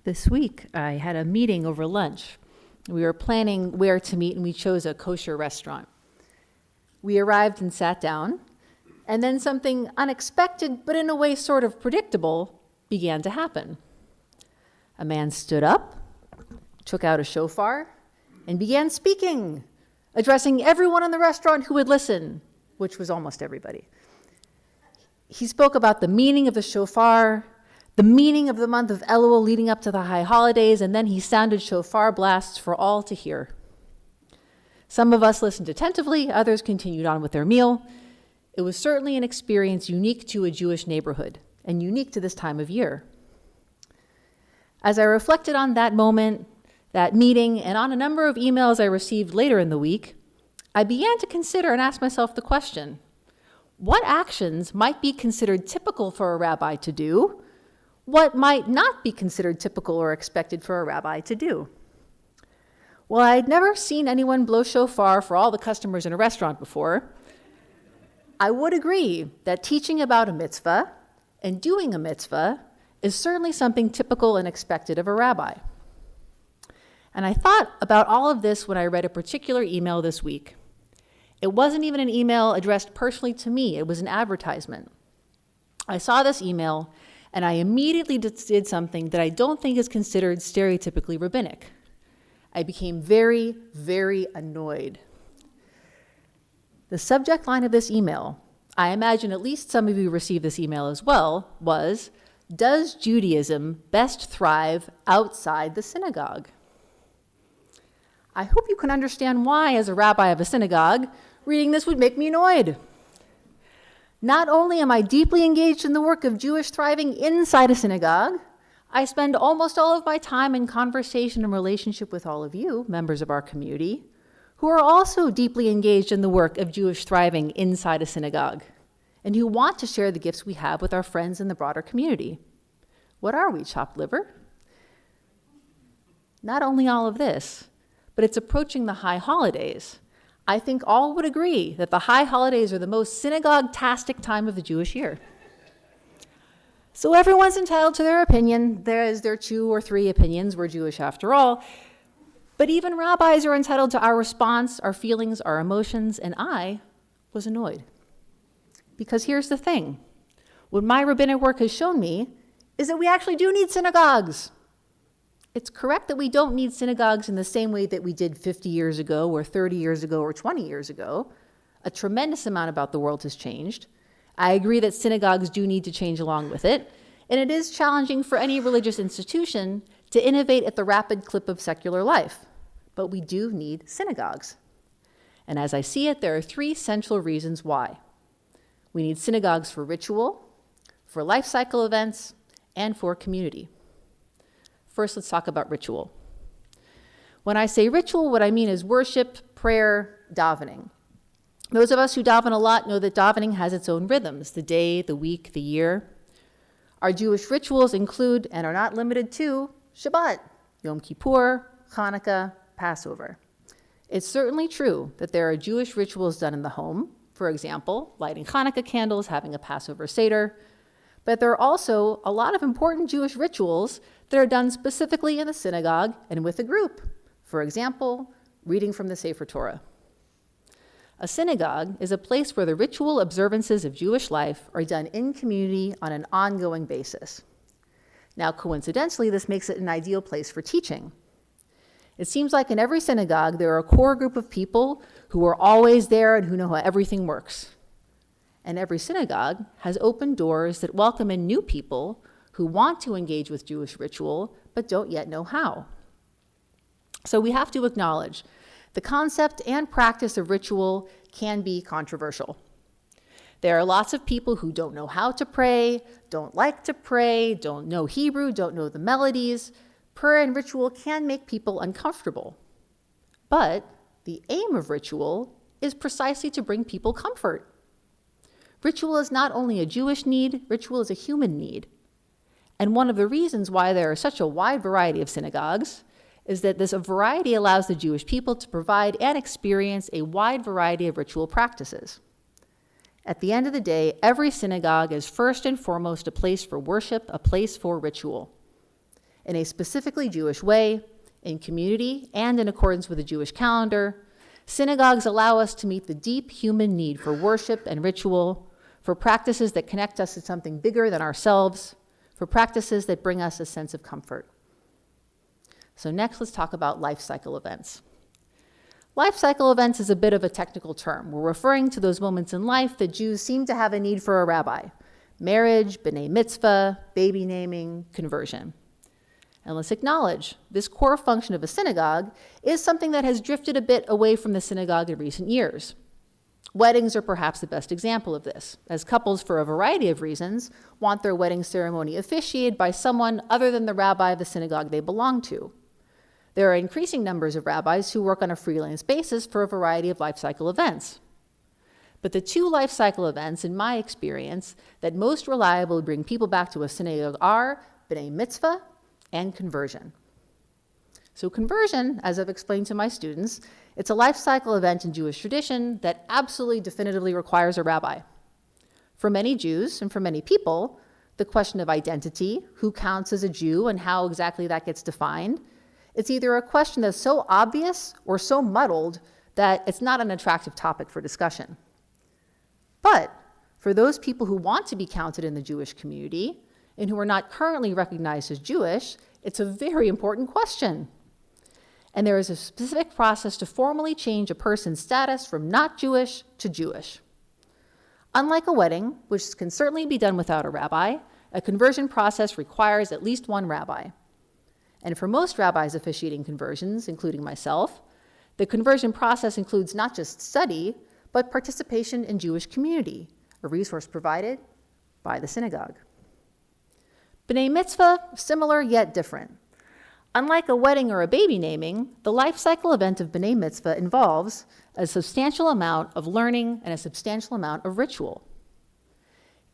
This week, I had a meeting over lunch. We were planning where to meet, and we chose a kosher restaurant. We arrived and sat down, and then something unexpected, but in a way sort of predictable, began to happen. A man stood up, took out a shofar, and began speaking, addressing everyone in the restaurant who would listen, which was almost everybody. He spoke about the meaning of the shofar, the meaning of the month of Elul leading up to the high holidays, and then he sounded shofar blasts for all to hear. Some of us listened attentively, others continued on with their meal. It was certainly an experience unique to a Jewish neighborhood and unique to this time of year. As I reflected on that moment, that meeting, and on a number of emails I received later in the week, I began to consider and ask myself the question, what actions might be considered typical for a rabbi to do? What might not be considered typical or expected for a rabbi to do? Well, I'd never seen anyone blow shofar for all the customers in a restaurant before. I would agree that teaching about a mitzvah and doing a mitzvah is certainly something typical and expected of a rabbi. And I thought about all of this when I read a particular email this week. It wasn't even an email addressed personally to me, it was an advertisement. I saw this email and I immediately did something that I don't think is considered stereotypically rabbinic. I became very, very annoyed. The subject line of this email, I imagine at least some of you received this email as well, was, "Does Judaism best thrive outside the synagogue?" I hope you can understand why, as a rabbi of a synagogue, reading this would make me annoyed. Not only am I deeply engaged in the work of Jewish thriving inside a synagogue, I spend almost all of my time in conversation and relationship with all of you, members of our community, who are also deeply engaged in the work of Jewish thriving inside a synagogue, and who want to share the gifts we have with our friends in the broader community. What are we, chopped liver? Not only all of this, but it's approaching the high holidays. I think all would agree that the high holidays are the most synagogue-tastic time of the Jewish year. So everyone's entitled to their opinion. There's their 2 or 3 opinions. We're Jewish after all. But even rabbis are entitled to our response, our feelings, our emotions, and I was annoyed. Because here's the thing. What my rabbinic work has shown me is that we actually do need synagogues. It's correct that we don't need synagogues in the same way that we did 50 years ago or 30 years ago or 20 years ago. A tremendous amount about the world has changed. I agree that synagogues do need to change along with it, and it is challenging for any religious institution to innovate at the rapid clip of secular life. But we do need synagogues. And as I see it, there are 3 central reasons why. We need synagogues for ritual, for life cycle events, and for community. First, let's talk about ritual. When I say ritual, what I mean is worship, prayer, davening. Those of us who daven a lot know that davening has its own rhythms, the day, the week, the year. Our Jewish rituals include, and are not limited to, Shabbat, Yom Kippur, Hanukkah, Passover. It's certainly true that there are Jewish rituals done in the home, for example, lighting Hanukkah candles, having a Passover Seder, but there are also a lot of important Jewish rituals that are done specifically in the synagogue and with a group. For example, reading from the Sefer Torah. A synagogue is a place where the ritual observances of Jewish life are done in community on an ongoing basis. Now, coincidentally, this makes it an ideal place for teaching. It seems like in every synagogue, there are a core group of people who are always there and who know how everything works. And every synagogue has open doors that welcome in new people who want to engage with Jewish ritual, but don't yet know how. So we have to acknowledge the concept and practice of ritual can be controversial. There are lots of people who don't know how to pray, don't like to pray, don't know Hebrew, don't know the melodies. Prayer and ritual can make people uncomfortable. But the aim of ritual is precisely to bring people comfort. Ritual is not only a Jewish need, ritual is a human need. And one of the reasons why there are such a wide variety of synagogues is that this variety allows the Jewish people to provide and experience a wide variety of ritual practices. At the end of the day, every synagogue is first and foremost a place for worship, a place for ritual. in a specifically Jewish way, in community and in accordance with the Jewish calendar, synagogues allow us to meet the deep human need for worship and ritual, for practices that connect us to something bigger than ourselves, for practices that bring us a sense of comfort. So next, let's talk about life cycle events. Life cycle events is a bit of a technical term. We're referring to those moments in life that Jews seem to have a need for a rabbi: marriage, b'nai mitzvah, baby naming, conversion. And let's acknowledge, this core function of a synagogue is something that has drifted a bit away from the synagogue in recent years. Weddings are perhaps the best example of this, as couples, for a variety of reasons, want their wedding ceremony officiated by someone other than the rabbi of the synagogue they belong to. There are increasing numbers of rabbis who work on a freelance basis for a variety of life cycle events. But the two life cycle events, in my experience, that most reliably bring people back to a synagogue are b'nai mitzvah and conversion. So conversion, as I've explained to my students, it's a life cycle event in Jewish tradition that absolutely definitively requires a rabbi. For many Jews and for many people, the question of identity, who counts as a Jew and how exactly that gets defined, it's either a question that's so obvious or so muddled that it's not an attractive topic for discussion. But for those people who want to be counted in the Jewish community and who are not currently recognized as Jewish, it's a very important question. And there is a specific process to formally change a person's status from not Jewish to Jewish. Unlike a wedding, which can certainly be done without a rabbi, a conversion process requires at least one rabbi. And for most rabbis officiating conversions, including myself, the conversion process includes not just study, but participation in Jewish community, a resource provided by the synagogue. B'nai mitzvah, similar yet different. Unlike a wedding or a baby naming, the life cycle event of b'nai mitzvah involves a substantial amount of learning and a substantial amount of ritual.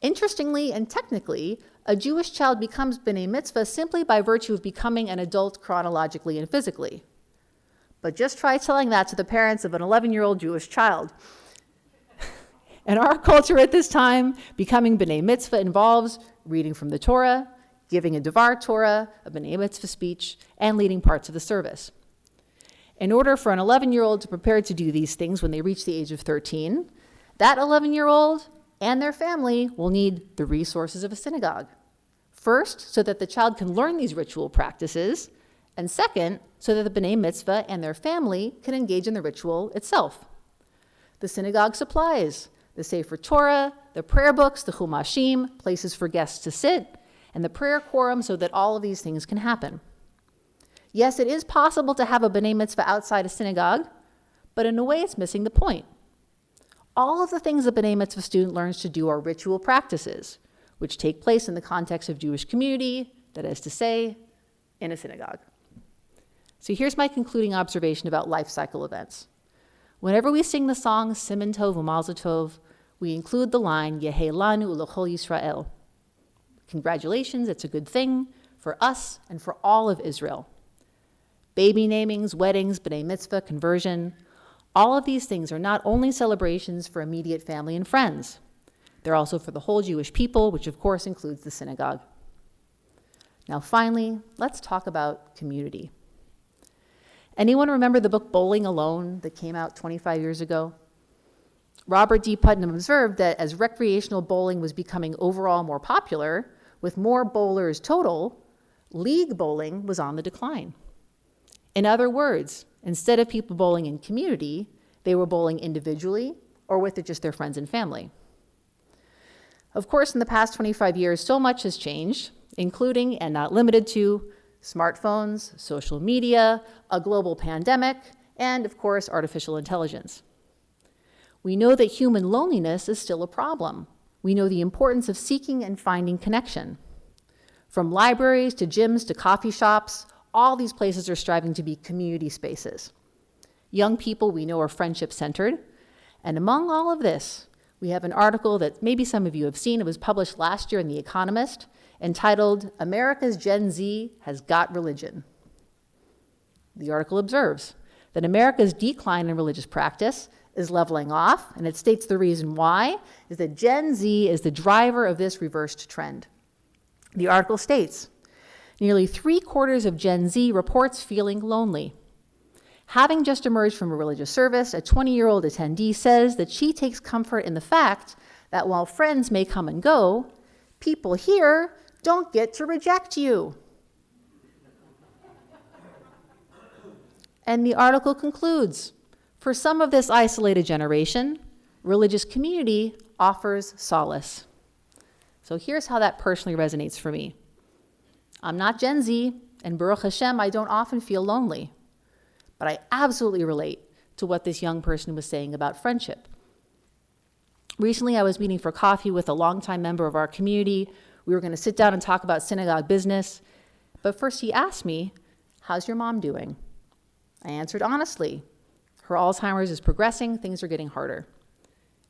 Interestingly and technically, a Jewish child becomes b'nai mitzvah simply by virtue of becoming an adult chronologically and physically. But just try telling that to the parents of an 11-year-old Jewish child. In our culture at this time, becoming b'nai mitzvah involves reading from the Torah, giving a Devar Torah, a b'nai mitzvah speech, and leading parts of the service. In order for an 11-year-old to prepare to do these things when they reach the age of 13, that 11-year-old and their family will need the resources of a synagogue. First, so that the child can learn these ritual practices, and second, so that the b'nai mitzvah and their family can engage in the ritual itself. The synagogue supplies the Sefer Torah, the prayer books, the Chumashim, places for guests to sit, and the prayer quorum so that all of these things can happen. Yes, it is possible to have a b'nai mitzvah outside a synagogue, but in a way it's missing the point. All of the things a b'nai mitzvah student learns to do are ritual practices, which take place in the context of Jewish community, that is to say, in a synagogue. So here's my concluding observation about life cycle events. Whenever we sing the song Siman Tov u'Mazel Tov, we include the line Yehei lanu u'lechol Yisrael. Congratulations, it's a good thing for us and for all of Israel. Baby namings, weddings, b'nai mitzvah, conversion, all of these things are not only celebrations for immediate family and friends, they're also for the whole Jewish people, which of course includes the synagogue. Now finally, let's talk about community. Anyone remember the book Bowling Alone that came out 25 years ago? Robert D. Putnam observed that as recreational bowling was becoming overall more popular, with more bowlers total, league bowling was on the decline. In other words, instead of people bowling in community, they were bowling individually or with just their friends and family. Of course, in the past 25 years, so much has changed, including and not limited to smartphones, social media, a global pandemic, and of course, artificial intelligence. We know that human loneliness is still a problem. We know the importance of seeking and finding connection. From libraries to gyms to coffee shops, all these places are striving to be community spaces. Young people we know are friendship-centered, and among all of this, we have an article that maybe some of you have seen. It was published last year in The Economist, entitled, "America's Gen Z Has Got Religion." The article observes that America's decline in religious practice is leveling off, and it states the reason why is that Gen Z is the driver of this reversed trend. The article states, Nearly 3/4 of Gen Z reports feeling lonely. Having just emerged from a religious service, a 20-year-old attendee says that she takes comfort in the fact that while friends may come and go, people here don't get to reject you. And the article concludes, for some of this isolated generation, religious community offers solace. So here's how that personally resonates for me. I'm not Gen Z, and Baruch Hashem, I don't often feel lonely. But I absolutely relate to what this young person was saying about friendship. Recently, I was meeting for coffee with a longtime member of our community. We were going to sit down and talk about synagogue business. But first he asked me, how's your mom doing? I answered honestly, her Alzheimer's is progressing, things are getting harder.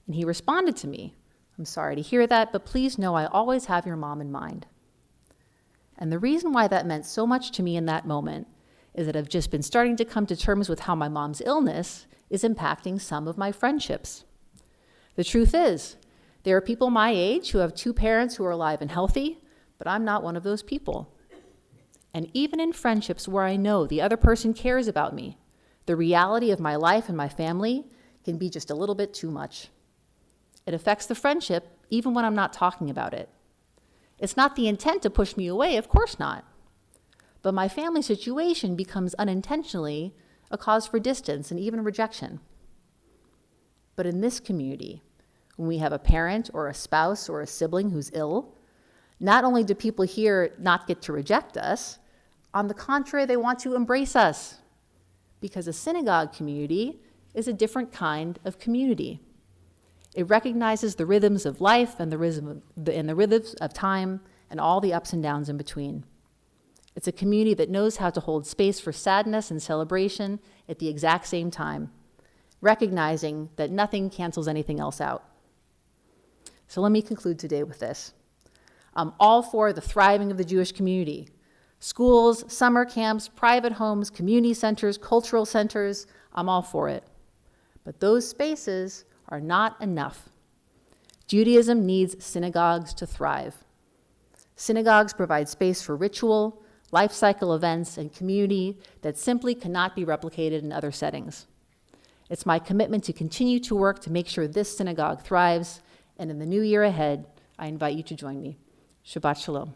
And he responded to me, I'm sorry to hear that, but please know I always have your mom in mind. And the reason why that meant so much to me in that moment is that I've just been starting to come to terms with how my mom's illness is impacting some of my friendships. The truth is, there are people my age who have 2 parents who are alive and healthy, but I'm not one of those people. And even in friendships where I know the other person cares about me, the reality of my life and my family can be just a little bit too much. It affects the friendship even when I'm not talking about it. It's not the intent to push me away, of course not. But my family situation becomes unintentionally a cause for distance and even rejection. But in this community, when we have a parent or a spouse or a sibling who's ill, not only do people here not get to reject us, on the contrary, they want to embrace us, because a synagogue community is a different kind of community. It recognizes the rhythms of life and the rhythms of time and all the ups and downs in between. It's a community that knows how to hold space for sadness and celebration at the exact same time, recognizing that nothing cancels anything else out. So let me conclude today with this. I'm all for the thriving of the Jewish community. Schools, summer camps, private homes, community centers, cultural centers, I'm all for it. But those spaces are not enough. Judaism needs synagogues to thrive. Synagogues provide space for ritual, life cycle events, and community that simply cannot be replicated in other settings. It's my commitment to continue to work to make sure this synagogue thrives, and in the new year ahead, I invite you to join me. Shabbat Shalom.